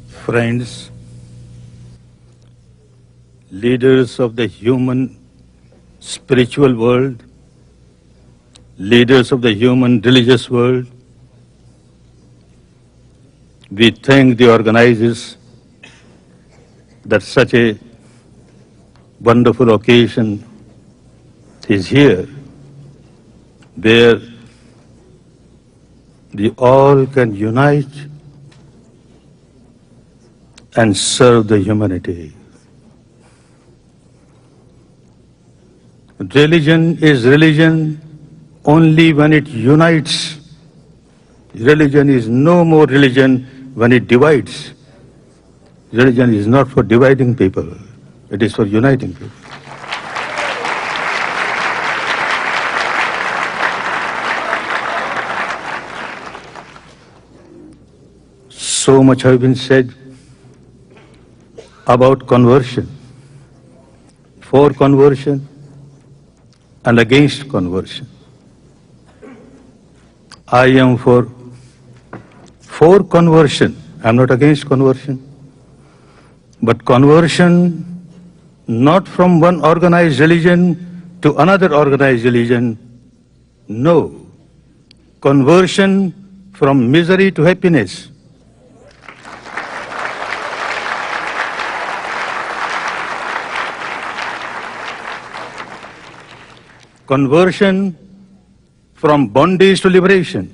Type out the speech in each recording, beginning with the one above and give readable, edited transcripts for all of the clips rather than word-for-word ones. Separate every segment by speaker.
Speaker 1: Friends, leaders of the human spiritual world, leaders of the human religious world, we thank the organizers that such a wonderful occasion is here, where we all can unite and serve the humanity. Religion is religion only when it unites. Religion is no more religion when it divides. Religion is not for dividing people, it is for uniting people. So much has been said about conversion, for conversion and against conversion. I am for conversion. I am not against conversion. But conversion not from one organized religion to another organized religion. No. Conversion from misery to happiness. Conversion from bondage to liberation.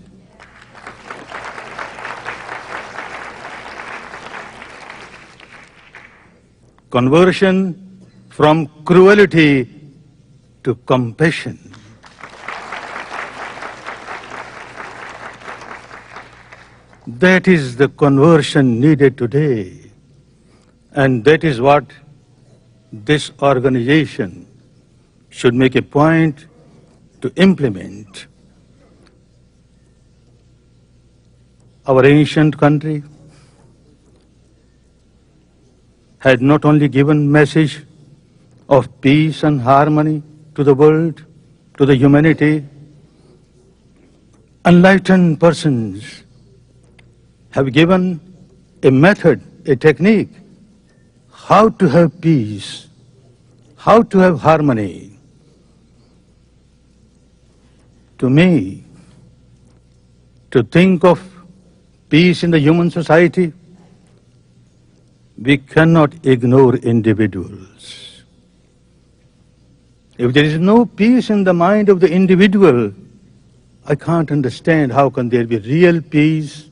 Speaker 1: Conversion from cruelty to compassion. That is the conversion needed today. And that is what this organization should make a point to implement. Our ancient country had not only given message of peace and harmony to the world, to the humanity, enlightened persons have given a method, a technique, how to have peace, how to have harmony. To me, to think of peace in the human society, we cannot ignore individuals. If there is no peace in the mind of the individual, I can't understand how can there be real peace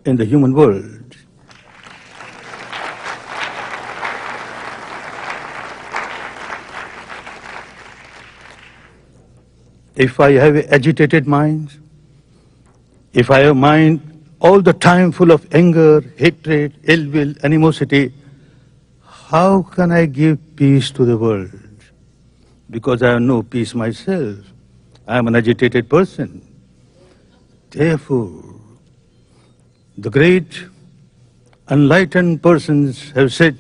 Speaker 1: in the human world. If I have an agitated mind, if I have a mind all the time full of anger, hatred, ill will, animosity, how can I give peace to the world? Because I have no peace myself. I am an agitated person. Therefore, the great enlightened persons have said,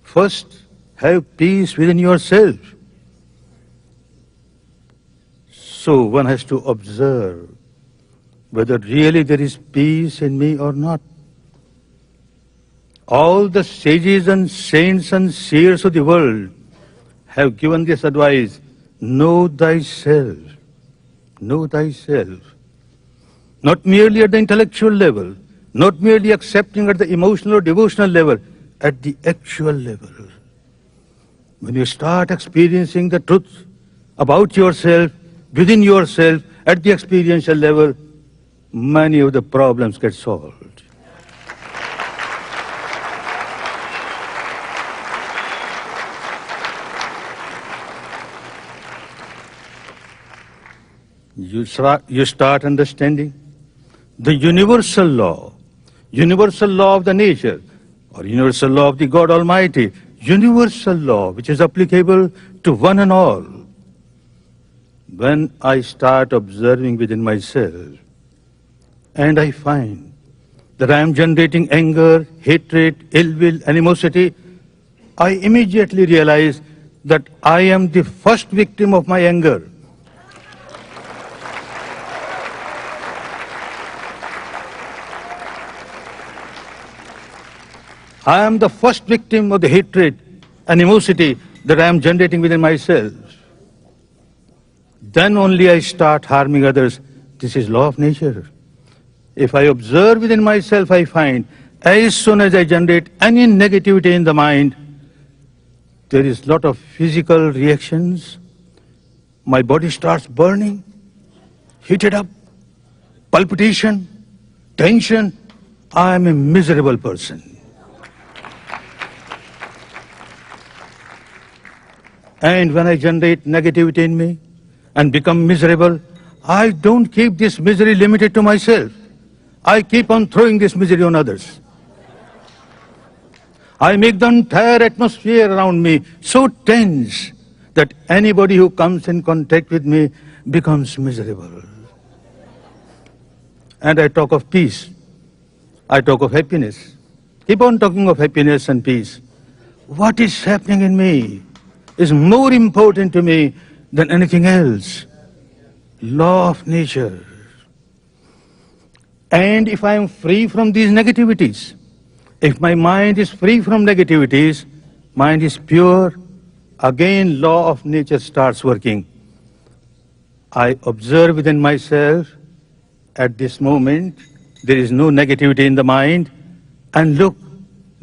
Speaker 1: first have peace within yourself. So one has to observe whether really there is peace in me or not. All the sages and saints and seers of the world have given this advice, know thyself, know thyself. Not merely at the intellectual level, not merely accepting at the emotional or devotional level, at the actual level. When you start experiencing the truth about yourself, within yourself, at the experiential level, many of the problems get solved. You start understanding the universal law of the nature, or universal law of the God Almighty, universal law which is applicable to one and all. When I start observing within myself, and I find that I am generating anger, hatred, ill will, animosity, I immediately realize that I am the first victim of my anger. I am the first victim of the hatred, animosity that I am generating within myself. Then only I start harming others. This is law of nature. If I observe within myself, I find as soon as I generate any negativity in the mind, there is a lot of physical reactions. My body starts burning, heated up, palpitation, tension. I am a miserable person. And when I generate negativity in me and become miserable, I don't keep this misery limited to myself. I keep on throwing this misery on others. I make the entire atmosphere around me so tense that anybody who comes in contact with me becomes miserable. And I talk of peace. I talk of happiness. Keep on talking of happiness and peace. What is happening in me is more important to me than anything else. Law of nature. And if I am free from these negativities, if my mind is free from negativities, mind is pure, again law of nature starts working. I observe within myself, at this moment, there is no negativity in the mind, and look,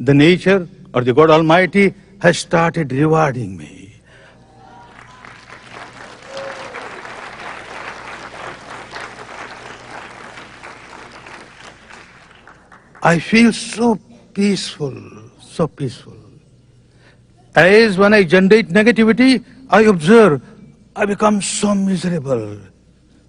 Speaker 1: the nature or the God Almighty has started rewarding me. I feel so peaceful, so peaceful. As when I generate negativity, I observe, I become so miserable.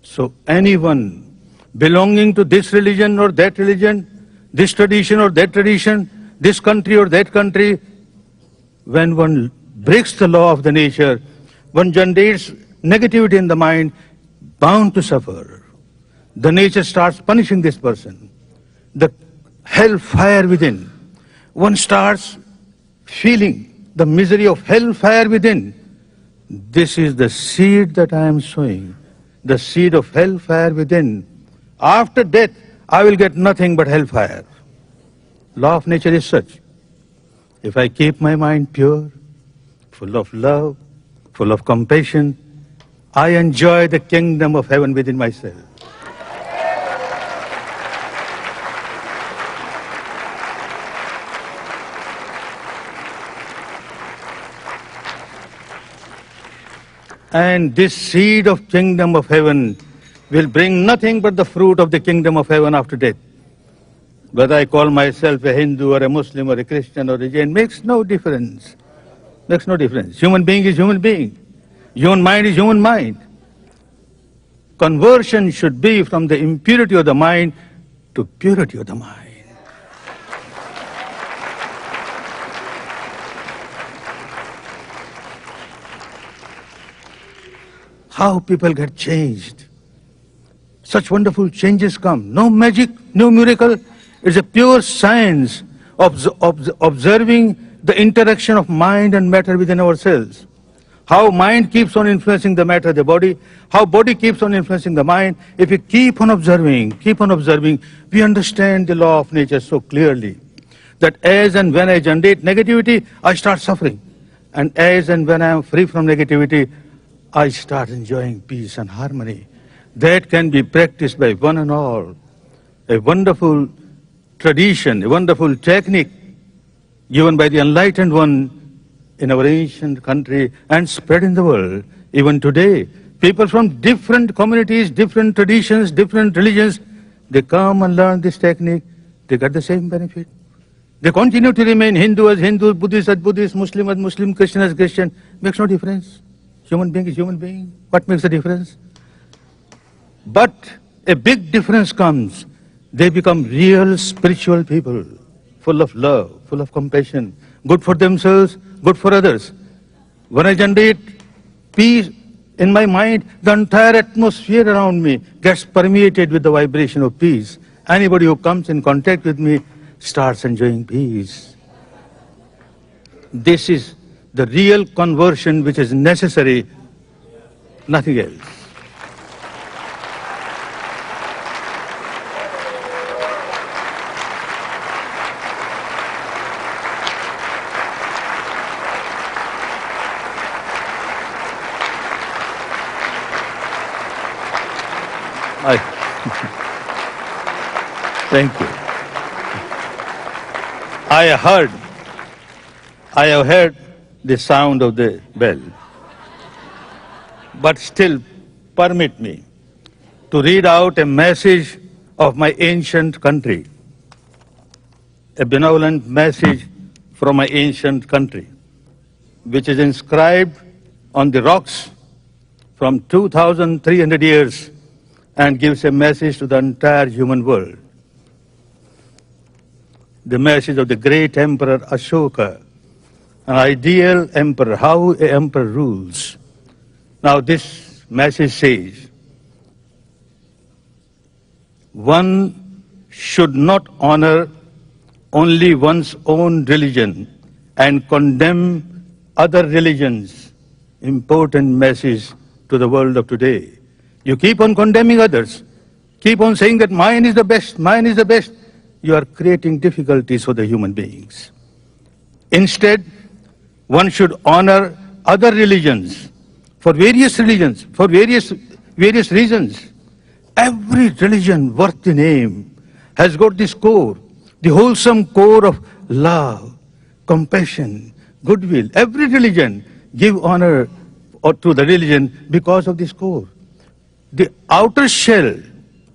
Speaker 1: So anyone belonging to this religion or that religion, this tradition or that tradition, this country or that country, when one breaks the law of the nature, one generates negativity in the mind, bound to suffer. The nature starts punishing this person. The hellfire within. One starts feeling the misery of hellfire within. This is the seed that I am sowing, the seed of hellfire within. After death, I will get nothing but hellfire. Law of nature is such. If I keep my mind pure, full of love, full of compassion, I enjoy the kingdom of heaven within myself. And this seed of kingdom of heaven will bring nothing but the fruit of the kingdom of heaven after death. Whether I call myself a Hindu or a Muslim or a Christian or a Jain makes no difference. Makes no difference. Human being is human being. Human mind is human mind. Conversion should be from the impurity of the mind to purity of the mind. How people get changed. Such wonderful changes come. No magic, no miracle. It's a pure science of observing the interaction of mind and matter within ourselves. How mind keeps on influencing the matter, the body. How body keeps on influencing the mind. If we keep on observing, we understand the law of nature so clearly. That as and when I generate negativity, I start suffering. And as and when I am free from negativity, I start enjoying peace and harmony. That can be practiced by one and all. A wonderful tradition, a wonderful technique given by the enlightened one in our ancient country and spread in the world. Even today, people from different communities, different traditions, different religions, they come and learn this technique, they get the same benefit. They continue to remain Hindu as Hindu, Buddhist as Buddhist, Muslim as Muslim, Christian as Christian. Makes no difference. Human being is human being. What makes the difference? But a big difference comes. They become real spiritual people, full of love, full of compassion, good for themselves, good for others. When I generate peace in my mind, the entire atmosphere around me gets permeated with the vibration of peace. Anybody who comes in contact with me starts enjoying peace. This is the real conversion which is necessary, nothing else. I, thank you. I have heard the sound of the bell, but still permit me to read out a message of my ancient country, a benevolent message from my ancient country, which is inscribed on the rocks from 2,300 years and gives a message to the entire human world. The message of the great Emperor Ashoka, an ideal emperor, how an emperor rules. Now this message says, one should not honor only one's own religion and condemn other religions. Important message to the world of today. You keep on condemning others, keep on saying that mine is the best, mine is the best. You are creating difficulties for the human beings. Instead, one should honor other religions for various reasons. Every religion worth the name has got this core, the wholesome core of love, compassion, goodwill. Every religion give honor to the religion because of this core. The outer shell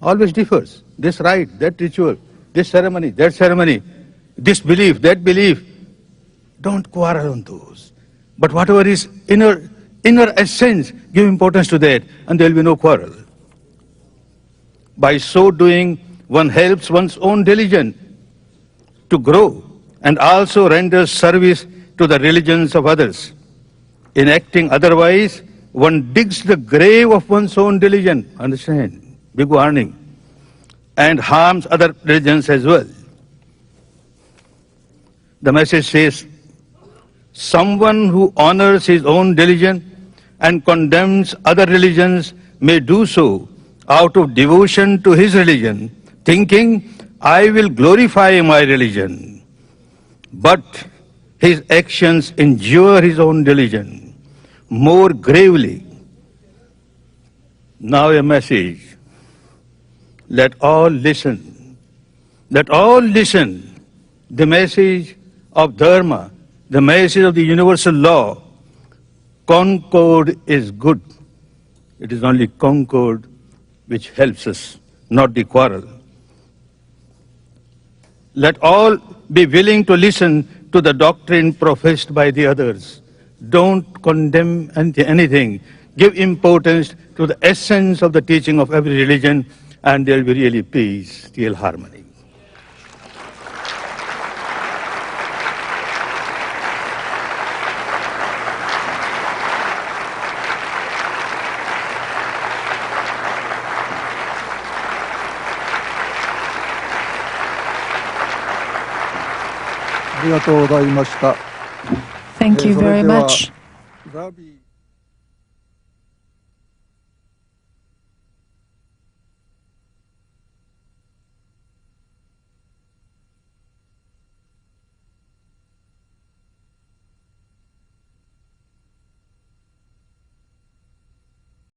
Speaker 1: always differs. This rite, that ritual, this ceremony, that ceremony, this belief, that belief. Don't quarrel on those. But whatever is inner essence, give importance to that, and there will be no quarrel. By so doing, one helps one's own religion to grow and also renders service to the religions of others. In acting otherwise, one digs the grave of one's own religion, understand, big warning, and harms other religions as well. The message says, someone who honors his own religion and condemns other religions may do so out of devotion to his religion, thinking, I will glorify my religion. But his actions injure his own religion more gravely. Now a message. Let all listen. Let all listen. The message of Dharma, the message of the universal law. Concord is good. It is only concord which helps us, not the quarrel. Let all be willing to listen to the doctrine professed by the others. Don't condemn anything. Give importance to the essence of the teaching of every religion, and there will be really peace, real harmony.
Speaker 2: Thank you very much.